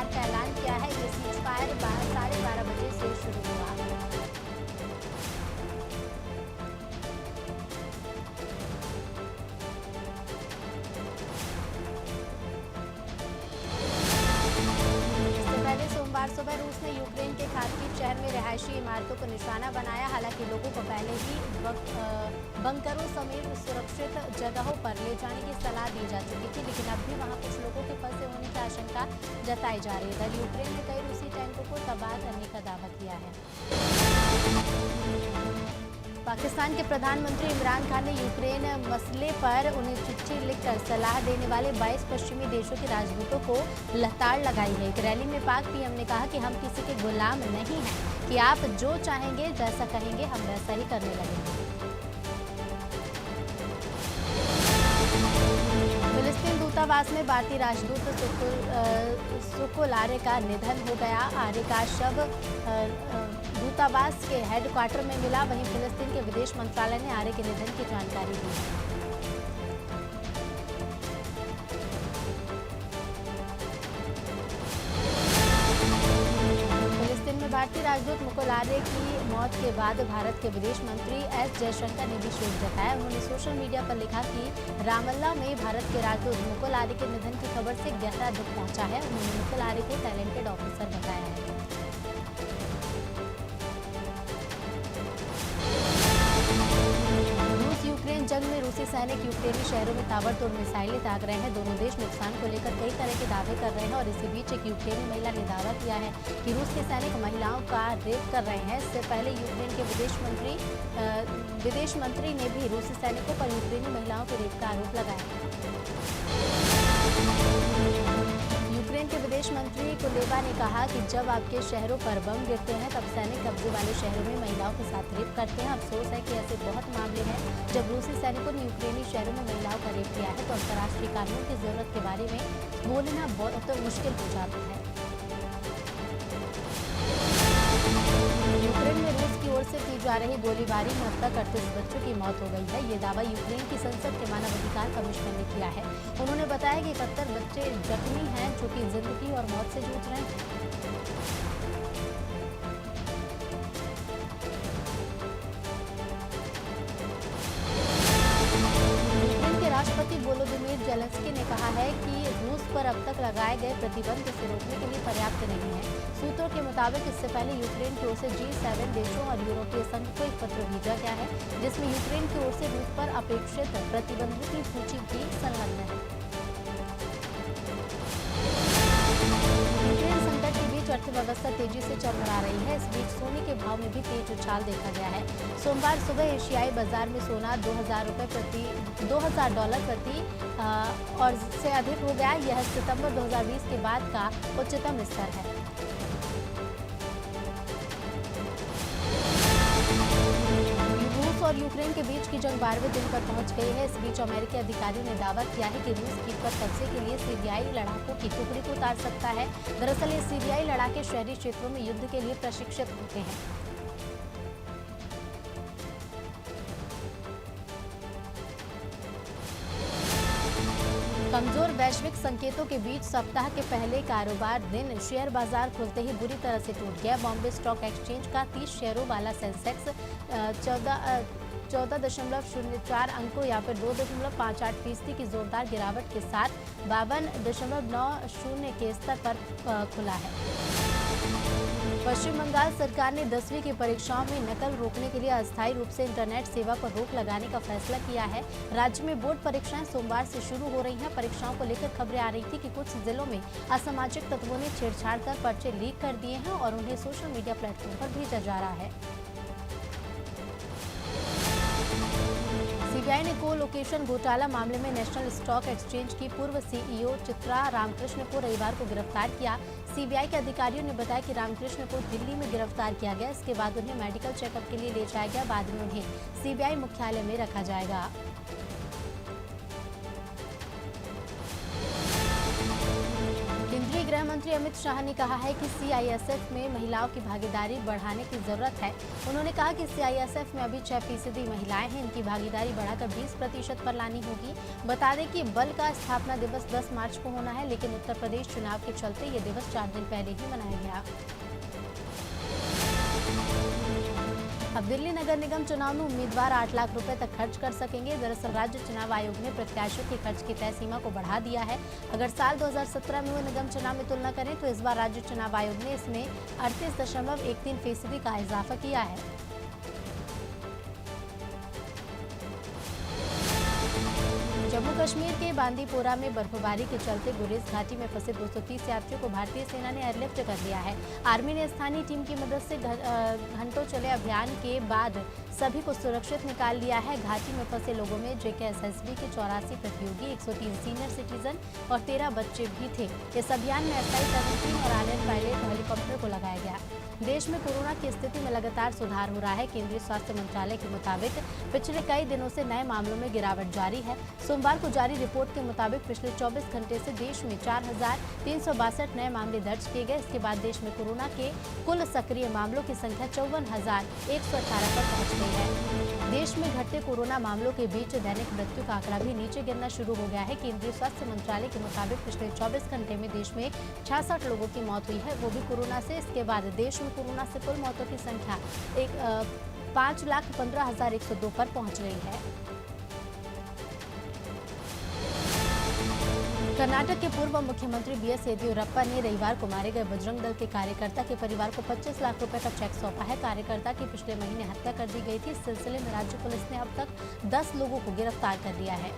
हार का ऐलान किया है। ये सीज फायर 12:30 बजे से शुरू हुआ। सोमवार सुबह रूस ने यूक्रेन के खार्किव शहर में रिहायशी इमारतों को निशाना बनाया। हालांकि लोगों को पहले ही बंकरों समेत सुरक्षित जगहों पर ले जाने की सलाह दी जा चुकी थी, लेकिन अब भी वहां कुछ लोगों के फंसे होने की आशंका जताई जा रही है। यूक्रेन ने कई रूसी टैंकों को तबाह करने का दावा किया है। पाकिस्तान के प्रधानमंत्री इमरान खान ने यूक्रेन मसले पर उन्हें चिट्ठी लिखकर सलाह देने वाले 22 पश्चिमी देशों के राजदूतों को लताड़ लगाई है। एक रैली में पाक पीएम ने कहा कि हम किसी के गुलाम नहीं हैं, कि आप जो चाहेंगे जैसा कहेंगे हम वैसा ही करने लगेंगे। फिलिस्तीन दूतावास में भारतीय राजदूत सुकुल आर्य का निधन हो गया। आर्य का शव दूतावास के हेडक्वार्टर में मिला। वहीं फिलिस्तीन के विदेश मंत्रालय ने आर्य के निधन की जानकारी दी है। फिलिस्तीन में भारतीय राजदूत मुकुल आर्य की मौत के बाद भारत के विदेश मंत्री एस जयशंकर ने भी शोक जताया। उन्होंने सोशल मीडिया पर लिखा कि रामल्ला में भारत के राजदूत मुकुल आर्य के निधन की खबर से गहरा दुख पहुंचा है। उन्होंने मुकुल आर्य को टैलेंटेड ऑफिसर बताया है। यूक्रेन जंग में रूसी सैनिक यूक्रेनी शहरों में ताबड़तोड़ मिसाइलें दाग रहे हैं। दोनों देश नुकसान को लेकर कई तरह के दावे कर रहे हैं और इसी बीच एक यूक्रेनी महिला ने दावा किया है कि रूस के सैनिक महिलाओं का रेप कर रहे हैं। इससे पहले यूक्रेन के विदेश मंत्री ने भी रूसी सैनिकों पर यूक्रेनी महिलाओं के रेप का आरोप लगाया। यूक्रेन के विदेश मंत्री कुलेबा ने कहा कि जब आपके शहरों पर बम गिरते हैं तब सैनिक कब्जे वाले शहरों में महिलाओं के साथ रेप करते हैं। अफसोस है कि ऐसे बहुत मामले हैं जब रूसी सैनिकों ने यूक्रेनी शहरों में महिलाओं का रेप किया है तो अंतर्राष्ट्रीय कानून की जरूरत के बारे में बोलना बहुत मुश्किल हो जाता है। यूक्रेन में रूस की ओर से की जा रही गोलीबारी में अब तक 38 बच्चों की मौत हो गई है। ये दावा यूक्रेन की संसद के मानवाधिकार कमिश्नर ने किया है। उन्होंने बताया कि 71 बच्चे जख्मी हैं जो कि जिंदगी और मौत से जूझ रहे हैं। राष्ट्रपति वोलोदिमीर जेलेंस्की ने कहा है कि रूस पर अब तक लगाए गए प्रतिबंध इसे रोकने के लिए पर्याप्त नहीं है। सूत्रों के मुताबिक इससे पहले यूक्रेन की ओर से G7 देशों और यूरोपीय संघ को एक पत्र भेजा गया है जिसमें यूक्रेन की ओर से रूस पर अपेक्षित प्रतिबंधों की सूची भी संलग्न है। यूक्रेन संकट के बीच अर्थव्यवस्था तेजी से चरमरा रही है। इस बीच सोने के भाव में भी तेज उछाल देखा गया है। सोमवार सुबह एशियाई बाजार में सोना $2000 प्रति और से अधिक हो गया। यह सितंबर 2020 के बाद का उच्चतम स्तर है। रूस और यूक्रेन के बीच की जंग 12वें दिन पर पहुंच गई है। इस बीच अमेरिकी अधिकारियों ने दावा किया है कि रूस कीव पर कब्जे के लिए सीरियाई लड़ाकों की टुकड़ी को उतार सकता है। दरअसल ये सीरियाई लड़ाके शहरी क्षेत्रों में युद्ध के लिए प्रशिक्षित होते हैं। कमजोर वैश्विक संकेतों के बीच सप्ताह के पहले कारोबार दिन शेयर बाजार खुलते ही बुरी तरह से टूट गया। बॉम्बे स्टॉक एक्सचेंज का 30 शेयरों वाला सेंसेक्स 14.04 अंकों या फिर 2.58% की जोरदार गिरावट के साथ 52.90 के स्तर पर खुला है। पश्चिम बंगाल सरकार ने 10वीं की परीक्षाओं में नकल रोकने के लिए अस्थायी रूप से इंटरनेट सेवा पर रोक लगाने का फैसला किया है। राज्य में बोर्ड परीक्षाएं सोमवार से शुरू हो रही हैं। परीक्षाओं को लेकर खबरें आ रही थी कि कुछ जिलों में असामाजिक तत्वों ने छेड़छाड़ कर पर्चे लीक कर दिए हैं और उन्हें सोशल मीडिया प्लेटफॉर्म पर भेजा जा रहा है। सीबीआई ने को लोकेशन घोटाला मामले में नेशनल स्टॉक एक्सचेंज की पूर्व सीईओ चित्रा रामकृष्ण को रविवार को गिरफ्तार किया। सीबीआई के अधिकारियों ने बताया कि रामकृष्ण को दिल्ली में गिरफ्तार किया गया। इसके बाद उन्हें मेडिकल चेकअप के लिए ले जाया गया। बाद में उन्हें सीबीआई मुख्यालय में रखा जाएगा। गृह मंत्री अमित शाह ने कहा है कि सीआईएसएफ में महिलाओं की भागीदारी बढ़ाने की जरूरत है। उन्होंने कहा कि सीआईएसएफ में अभी 6% महिलाएं हैं, इनकी भागीदारी बढ़ाकर 20% पर लानी होगी। बता दें कि बल का स्थापना दिवस 10 मार्च को होना है, लेकिन उत्तर प्रदेश चुनाव के चलते ये दिवस 4 दिन पहले ही मनाया गया। अब दिल्ली नगर निगम चुनाव में उम्मीदवार 8 लाख रुपए तक खर्च कर सकेंगे। दरअसल राज्य चुनाव आयोग ने प्रत्याशियों के खर्च की तय सीमा को बढ़ा दिया है। अगर साल 2017 में हुए निगम चुनाव में तुलना करें तो इस बार राज्य चुनाव आयोग ने इसमें 38.13% का इजाफा किया है। जम्मू कश्मीर के बांदीपोरा में बर्फबारी के चलते गुरेज घाटी में फंसे 230 यात्रियों को भारतीय सेना ने एयरलिफ्ट कर लिया है। आर्मी ने स्थानीय टीम की मदद से घंटों चले अभियान के बाद सभी को सुरक्षित निकाल लिया है। घाटी में फंसे लोगों में जेकेएसएसबी के 84 प्रतियोगी, 103 सीनियर सिटीजन और 13 बच्चे भी थे। इस अभियान में SI-17 और RN पायलट हेलीकॉप्टर को लगाया गया। देश में कोरोना की स्थिति में लगातार सुधार हो रहा है। केंद्रीय स्वास्थ्य मंत्रालय के मुताबिक पिछले कई दिनों से नए मामलों में गिरावट जारी है। सोमवार को जारी रिपोर्ट के मुताबिक पिछले 24 घंटे से देश में 4,362 नए मामले दर्ज किए गए। इसके बाद देश में कोरोना के कुल सक्रिय मामलों की संख्या 54,118 पर पहुंच गई है। देश में घटते कोरोना मामलों के बीच दैनिक मृत्यु का आंकड़ा भी नीचे गिरना शुरू हो गया है। केंद्रीय स्वास्थ्य मंत्रालय के मुताबिक पिछले 24 घंटे में देश में 66 लोगों की मौत हुई है, वो भी कोरोना से। इसके बाद देश में कोरोना से कुल मौतों की संख्या 5,15,102 पर पहुंच गई है। कर्नाटक के पूर्व मुख्यमंत्री BS येदियुरप्पा ने रविवार को मारे गए बजरंग दल के कार्यकर्ता के परिवार को 25 लाख रुपए का चेक सौंपा है। कार्यकर्ता की पिछले महीने हत्या कर दी गई थी। इस सिलसिले में राज्य पुलिस ने अब तक 10 लोगों को गिरफ्तार कर लिया है।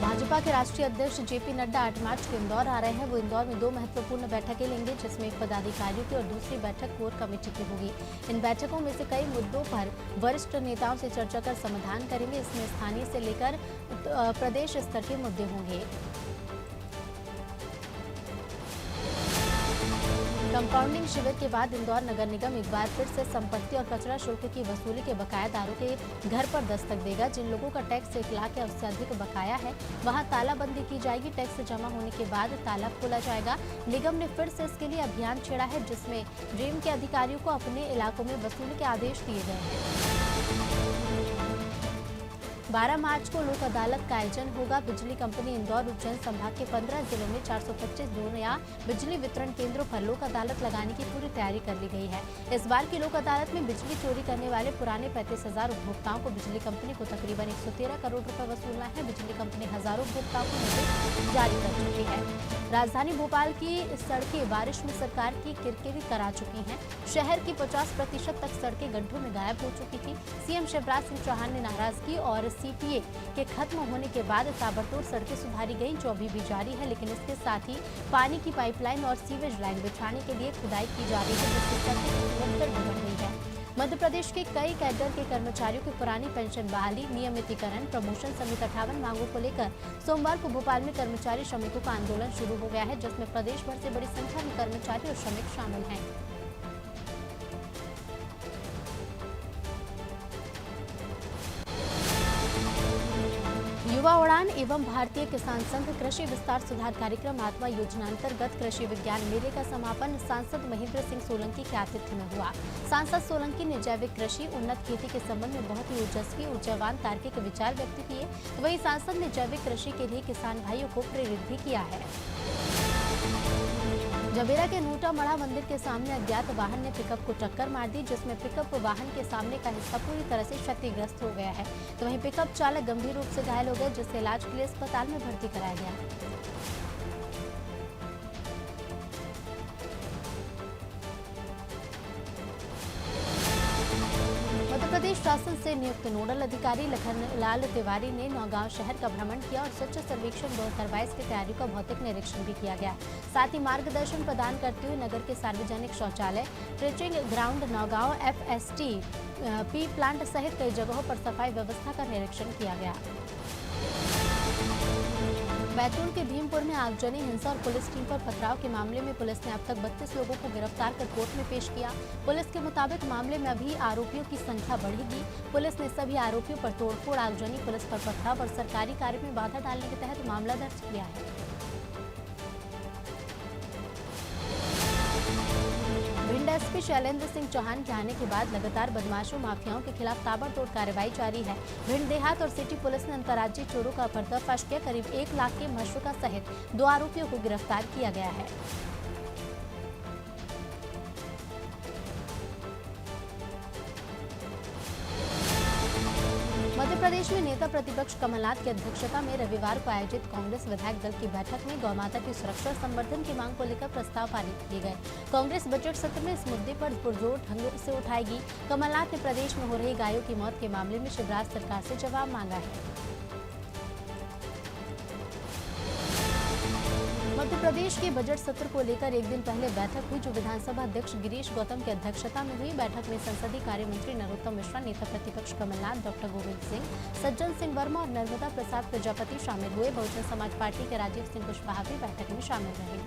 भाजपा के राष्ट्रीय अध्यक्ष JP नड्डा 8 मार्च को इंदौर आ रहे हैं। वो इंदौर में 2 महत्वपूर्ण बैठकें लेंगे, जिसमें एक पदाधिकारियों की और दूसरी बैठक कोर कमेटी की होगी। इन बैठकों में से कई मुद्दों पर वरिष्ठ नेताओं से चर्चा कर समाधान करेंगे। इसमें स्थानीय से लेकर प्रदेश स्तर के मुद्दे होंगे। कंपाउंडिंग शिविर के बाद इंदौर नगर निगम एक बार फिर से संपत्ति और कचरा शुल्क की वसूली के बकायादारों के घर पर दस्तक देगा। जिन लोगों का टैक्स 1 लाख या उससे अधिक बकाया है, वहां तालाबंदी की जाएगी। टैक्स जमा होने के बाद ताला खोला जाएगा। निगम ने फिर से इसके लिए अभियान छेड़ा है, जिसमें ड्रीम के अधिकारियों को अपने इलाकों में वसूली के आदेश दिए गए हैं। 12 मार्च को लोक अदालत का आयोजन होगा। बिजली कंपनी इंदौर उज्जैन संभाग के 15 जिलों में 425 जोन या बिजली वितरण केंद्रों पर लोक अदालत लगाने की पूरी तैयारी कर ली गई है। इस बार की लोक अदालत में बिजली चोरी करने वाले पुराने 35,000 उपभोक्ताओं को बिजली कंपनी को तकरीबन 113 करोड़ रुपए वसूलना है। बिजली कंपनी हजारों उपभोक्ताओं को नोटिस जारी कर चुकी है। राजधानी भोपाल की सड़कें बारिश में सरकार की किरकिरी करा चुकी हैं। शहर की 50% तक सड़कें गड्ढों में गायब हो चुकी थी। सीएम शिवराज सिंह चौहान ने नाराजगी और CPA के खत्म होने के बाद ताबड़तोड़ सड़कें सुधारी गईं, जो अभी भी जारी है। लेकिन इसके साथ ही पानी की पाइपलाइन और सीवेज लाइन बिछाने के लिए खुदाई की जा रही है, जिससे सड़कें निरंतर बिगड़ गई है। मध्य प्रदेश के कई कैडर के कर्मचारियों की पुरानी पेंशन बहाली, नियमितीकरण, प्रमोशन समेत 58 मांगों को लेकर सोमवार को भोपाल में कर्मचारी श्रमिकों का आंदोलन शुरू हो गया है, जिसमें प्रदेश भर से बड़ी संख्या में कर्मचारी और श्रमिक शामिल हैं। युवा उड़ान एवं भारतीय किसान संघ कृषि विस्तार सुधार कार्यक्रम आत्मा योजना अंतर्गत कृषि विज्ञान मेले का समापन सांसद महेंद्र सिंह सोलंकी के आतिथ्य में हुआ। सांसद सोलंकी ने जैविक कृषि, उन्नत खेती के संबंध में बहुत ही ओजस्वी, ऊर्जावान तार्किक विचार व्यक्त किए। वहीं सांसद ने जैविक कृषि के लिए किसान भाइयों को प्रेरित भी किया है। जबेरा के नूटा मड़ा मंदिर के सामने अज्ञात वाहन ने पिकअप को टक्कर मार दी, जिसमें पिकअप वाहन के सामने का हिस्सा पूरी तरह से क्षतिग्रस्त हो गया है। तो वहीं पिकअप चालक गंभीर रूप से घायल हो गए, जिसे इलाज के लिए अस्पताल में भर्ती कराया गया। प्रदेश शासन से नियुक्त नोडल अधिकारी लखनलाल तिवारी ने नौगांव शहर का भ्रमण किया और स्वच्छ सर्वेक्षण 2022 की तैयारियों का भौतिक निरीक्षण भी किया गया। साथ ही मार्गदर्शन प्रदान करते हुए नगर के सार्वजनिक शौचालय, trenching ground, Naugaon FST plant सहित कई जगहों पर सफाई व्यवस्था का निरीक्षण किया गया। बैतूल के भीमपुर में आगजनी, हिंसा और पुलिस टीम पर पथराव के मामले में पुलिस ने अब तक 32 लोगों को गिरफ्तार कर कोर्ट में पेश किया। पुलिस के मुताबिक मामले में अभी आरोपियों की संख्या बढ़ेगी। पुलिस ने सभी आरोपियों पर तोड़फोड़, आगजनी, पुलिस पर पथराव और सरकारी कार्य में बाधा डालने के तहत मामला दर्ज किया है। भिंड एसपी शैलेंद्र सिंह चौहान के आने के बाद लगातार बदमाशों, माफियाओं के खिलाफ ताबड़तोड़ कार्रवाई जारी है। भिंड देहात और सिटी पुलिस ने अंतर्राज्यीय चोरों का पर्दाफाश किया। करीब 1 लाख के मशरूका सहित 2 आरोपियों को गिरफ्तार किया गया है। मध्य प्रदेश में नेता प्रतिपक्ष कमलनाथ की अध्यक्षता में रविवार को आयोजित कांग्रेस विधायक दल की बैठक में गौ माता की सुरक्षा और संवर्धन की मांग को लेकर प्रस्ताव पारित किए गए। कांग्रेस बजट सत्र में इस मुद्दे पर पुरजोर ढंग से उठाएगी। कमलनाथ ने प्रदेश में हो रही गायों की मौत के मामले में शिवराज सरकार से जवाब मांगा है। मध्य प्रदेश के बजट सत्र को लेकर एक दिन पहले बैठक हुई, जो विधानसभा अध्यक्ष गिरीश गौतम की अध्यक्षता में हुई। बैठक में संसदीय कार्य मंत्री नरोत्तम मिश्रा, नेता प्रतिपक्ष कमलनाथ, डॉक्टर गोविंद सिंह, सज्जन सिंह वर्मा और नर्मदा प्रसाद प्रजापति शामिल हुए। बहुजन समाज पार्टी के राजीव सिंह कुशवाहा भी बैठक में शामिल रहे।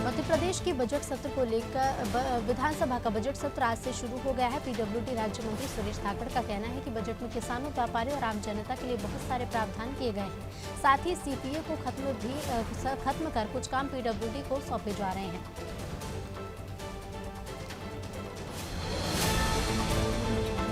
मध्य प्रदेश के बजट सत्र को लेकर विधानसभा का बजट सत्र आज से शुरू हो गया है। पीडब्ल्यूडी राज्य मंत्री सुरेश धाकड़ का कहना है कि बजट में किसानों, व्यापारियों और आम जनता के लिए बहुत सारे प्रावधान किए गए हैं। साथ ही सीपीए को खत्म कर कुछ काम पीडब्ल्यूडी को सौंपे जा रहे हैं।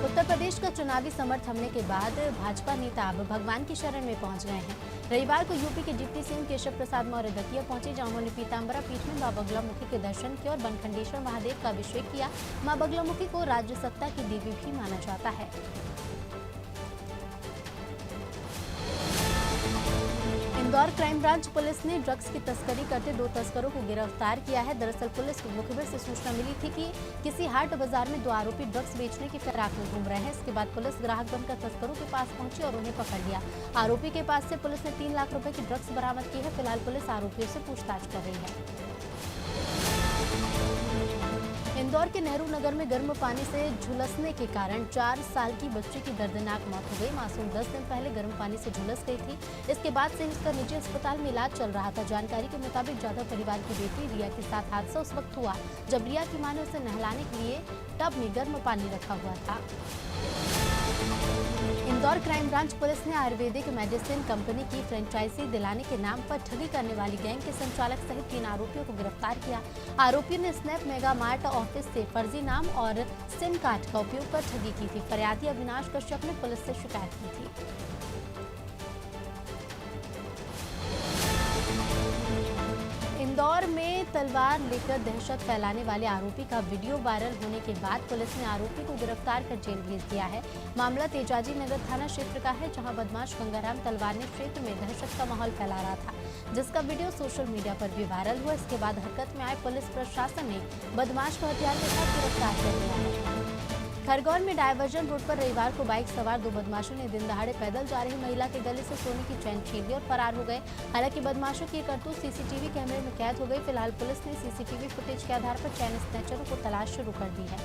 उत्तर प्रदेश का चुनावी समर थमने के बाद भाजपा नेता अब भगवान की शरण में पहुंच गए हैं। रविवार को यूपी के डिप्टी सीएम केशव प्रसाद मौर्य दतिया पहुंचे, जहां उन्होंने पीताम्बरा पीठ में मां बगलामुखी के दर्शन किए और बनखंडेश्वर महादेव का अभिषेक किया। मां बगलामुखी को राज्य सत्ता की देवी भी माना जाता है। इंदौर क्राइम ब्रांच पुलिस ने ड्रग्स की तस्करी करते 2 तस्करों को गिरफ्तार किया है। दरअसल पुलिस को मुखबिर से सूचना मिली थी कि किसी हाट बाजार में 2 आरोपी ड्रग्स बेचने की फिराक में घूम रहे हैं। इसके बाद पुलिस ग्राहक बनकर तस्करों के पास पहुंची और उन्हें पकड़ लिया। आरोपी के पास से पुलिस ने 3 लाख रुपए की ड्रग्स बरामद की है। फिलहाल पुलिस आरोपियों से पूछताछ कर रही है। इंदौर के नेहरू नगर में गर्म पानी से झुलसने के कारण 4 साल की बच्ची की दर्दनाक मौत हो गई। मासूम 10 दिन पहले गर्म पानी से झुलस गई थी। इसके बाद से उसका निजी अस्पताल में इलाज चल रहा था। जानकारी के मुताबिक जाधव परिवार की बेटी रिया के साथ हादसा उस वक्त हुआ जब रिया की मां ने उसे नहलाने के लिए टब में गर्म पानी रखा हुआ था। इंदौर क्राइम ब्रांच पुलिस ने आयुर्वेदिक मेडिसिन कंपनी की फ्रेंचाइजी दिलाने के नाम पर ठगी करने वाली गैंग के संचालक सहित 3 आरोपियों को गिरफ्तार किया। आरोपियों ने स्नैप मेगा मार्ट ऑफिस से फर्जी नाम और सिम कार्ड का उपयोग कर ठगी की थी। फरियादी अविनाश कश्यप ने पुलिस से शिकायत की थी। इंदौर में तलवार लेकर दहशत फैलाने वाले आरोपी का वीडियो वायरल होने के बाद पुलिस ने आरोपी को गिरफ्तार कर जेल भेज दिया है। मामला तेजाजी नगर थाना क्षेत्र का है, जहां बदमाश गंगाराम तलवार ने क्षेत्र में दहशत का माहौल फैला रहा था, जिसका वीडियो सोशल मीडिया पर भी वायरल हुआ। इसके बाद हरकत में आए पुलिस प्रशासन ने बदमाश को हथियार के साथ गिरफ्तार कर लिया है। खरगोन में डायवर्जन रोड पर रविवार को बाइक सवार 2 बदमाशों ने दिन दहाड़े पैदल जा रही महिला के गले से सोने की चैन छीन ली और फरार हो गए। हालांकि बदमाशों की करतूत सीसीटीवी कैमरे में कैद हो गई। फिलहाल पुलिस ने सीसीटीवी फुटेज के आधार पर चैन स्नैचरों को तलाश शुरू कर दी है।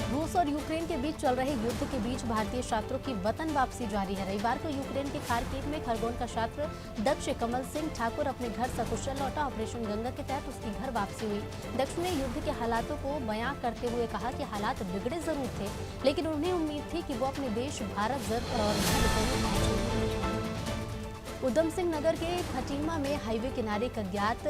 रूस और यूक्रेन के बीच चल रहे युद्ध के बीच भारतीय छात्रों की वतन वापसी जारी है। रविवार को यूक्रेन के खार्किव में खरगोन का छात्र दक्ष कमल सिंह ठाकुर अपने घर सकुशल लौटा। ऑपरेशन गंगा के तहत उसकी घर वापसी हुई। दक्ष ने युद्ध के हालातों को बयां करते हुए कहा कि हालात बिगड़े जरूर थे, लेकिन उन्हें उम्मीद थी कि वो अपने देश भारत जरूर और घर जरूर पहुंचेंगे। उधम सिंह नगर के खटीमा में हाईवे किनारे एक अज्ञात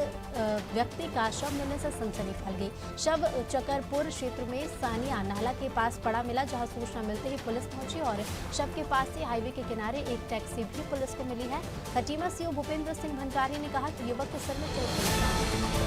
व्यक्ति का शव मिलने से सनसनी फैल गई। शव चकरपुर क्षेत्र में सानिया नाला के पास पड़ा मिला, जहां सूचना मिलते ही पुलिस पहुंची और शव के पास से हाईवे के किनारे एक टैक्सी भी पुलिस को मिली है। खटीमा सीओ भूपेंद्र सिंह भंडारी ने कहा कि युवक के सर में चोट लगी।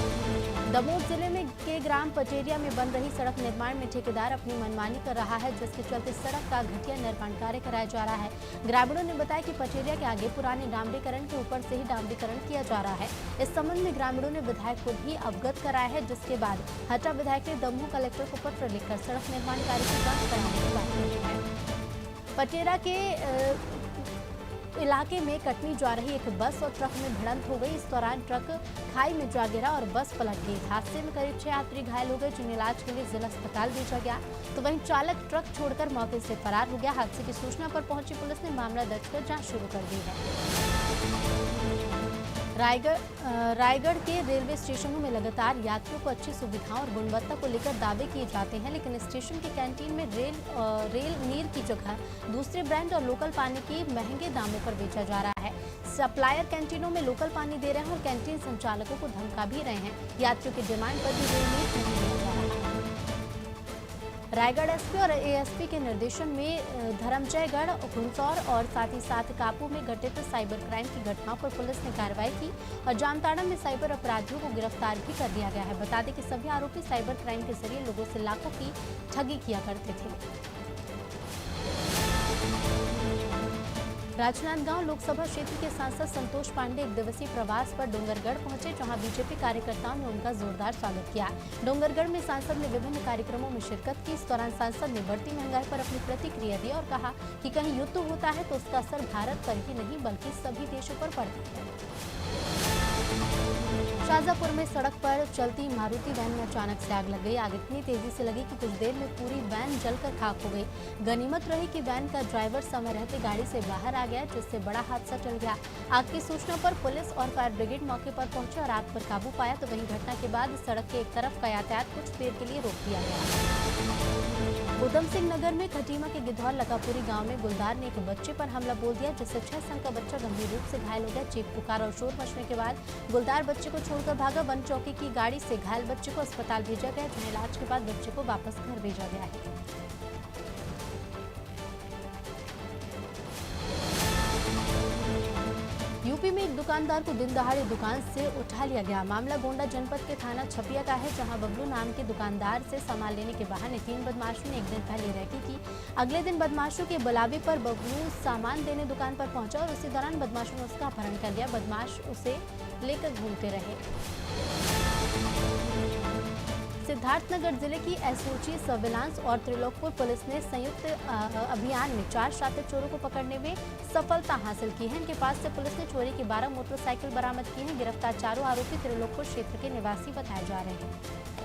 दमोह जिले में के ग्राम पटेरिया में बन रही सड़क निर्माण में ठेकेदार अपनी मनमानी कर रहा है, जिसके चलते सड़क का घटिया निर्माण कार्य कराया जा रहा है। ग्रामीणों ने बताया कि पटेरिया के आगे पुराने डामरीकरण के ऊपर से ही डामरीकरण किया जा रहा है। इस संबंध में ग्रामीणों ने विधायक को भी अवगत कराया है, जिसके बाद हटा विधायक ने दमोह कलेक्टर को पत्र लिखकर सड़क निर्माण कार्य की जांच कराने की बात कही है। पटेरा के इलाके में कटनी जा रही एक बस और ट्रक में भिड़ंत हो गई। इस दौरान ट्रक खाई में जा गिरा और बस पलट गई। हादसे में करीब 6 यात्री घायल हो गए, जिन्हें इलाज के लिए जिला अस्पताल भेजा गया। तो वहीं चालक ट्रक छोड़कर मौके से फरार हो गया। हादसे की सूचना पर पहुंची पुलिस ने मामला दर्ज कर जांच शुरू कर दी है। रायगढ़ के रेलवे स्टेशनों में लगातार यात्रियों को अच्छी सुविधाओं और गुणवत्ता को लेकर दावे किए जाते हैं, लेकिन स्टेशन की कैंटीन में रेल नीर की जगह दूसरे ब्रांड और लोकल पानी की महंगे दामों पर बेचा जा रहा है। सप्लायर कैंटीनों में लोकल पानी दे रहे हैं और कैंटीन संचालकों को धमका भी रहे हैं। यात्रियों की डिमांड पर भी रेल नीर नहीं दिया जा रहा है। रायगढ़ एसपी और एएसपी के निर्देशन में धर्मजयगढ़, घुंसौर और साथ कापू में घटित साइबर क्राइम की घटनाओं पर पुलिस ने कार्रवाई की और जामताड़ा में साइबर अपराधियों को गिरफ्तार भी कर दिया गया है। बता दें कि सभी आरोपी साइबर क्राइम के जरिए लोगों से लाखों की ठगी किया करते थे। राजनांदगांव लोकसभा क्षेत्र के सांसद संतोष पांडे एक दिवसीय प्रवास पर डोंगरगढ़ पहुंचे, जहां बीजेपी कार्यकर्ताओं ने उनका जोरदार स्वागत किया। डोंगरगढ़ में सांसद ने विभिन्न कार्यक्रमों में शिरकत की। इस दौरान सांसद ने बढ़ती महंगाई पर अपनी प्रतिक्रिया दी और कहा कि कहीं युद्ध होता है तो उसका असर भारत पर ही नहीं बल्कि सभी देशों पर पड़ता है। शाहजहांपुर में सड़क पर चलती मारुति वैन में अचानक से आग लग गई। आग इतनी तेजी से लगी कि कुछ देर में पूरी वैन जलकर खाक हो गई। गनीमत रही कि वैन का ड्राइवर समय रहते गाड़ी से बाहर आ गया, जिससे बड़ा हादसा टल गया। आग की सूचना पर पुलिस और फायर ब्रिगेड मौके पर पहुंचे और आग पर काबू पाया। तो वहीं घटना के बाद सड़क के एक तरफ का यातायात कुछ देर के लिए रोक दिया गया। उधम सिंह नगर में खटीमा के गिद्धौर लकापुरी गांव में गुलदार ने एक बच्चे पर हमला बोल दिया, जिससे 6 साल का बच्चा गंभीर रूप से घायल हो गया। चीख पुकार और शोर मचने के बाद गुलदार बच्चे को छोड़कर भागा। वन चौकी की गाड़ी से घायल बच्चे को अस्पताल भेजा गया, जहां इलाज के बाद बच्चे को वापस घर भेजा गया है। यूपी में एक दुकानदार को दिन दहाड़े दुकान से उठा लिया गया। मामला गोंडा जनपद के थाना छपिया का है, जहां बबलू नाम के दुकानदार से सामान लेने के बहाने 3 बदमाशों ने एक दिन पहले रैकी की। अगले दिन बदमाशों के बुलावे पर बबलू सामान देने दुकान पर पहुंचा और उसी दौरान बदमाशों ने उसका अपहरण कर लिया। बदमाश उसे लेकर घूमते रहे। सिद्धार्थनगर जिले की एसओजी सर्विलांस और त्रिलोकपुर पुलिस ने संयुक्त अभियान में 4 शातिर चोरों को पकड़ने में सफलता हासिल की है। इनके पास से पुलिस ने चोरी की 12 मोटरसाइकिल बरामद की हैं। गिरफ्तार चारों आरोपी त्रिलोकपुर क्षेत्र के निवासी बताए जा रहे हैं।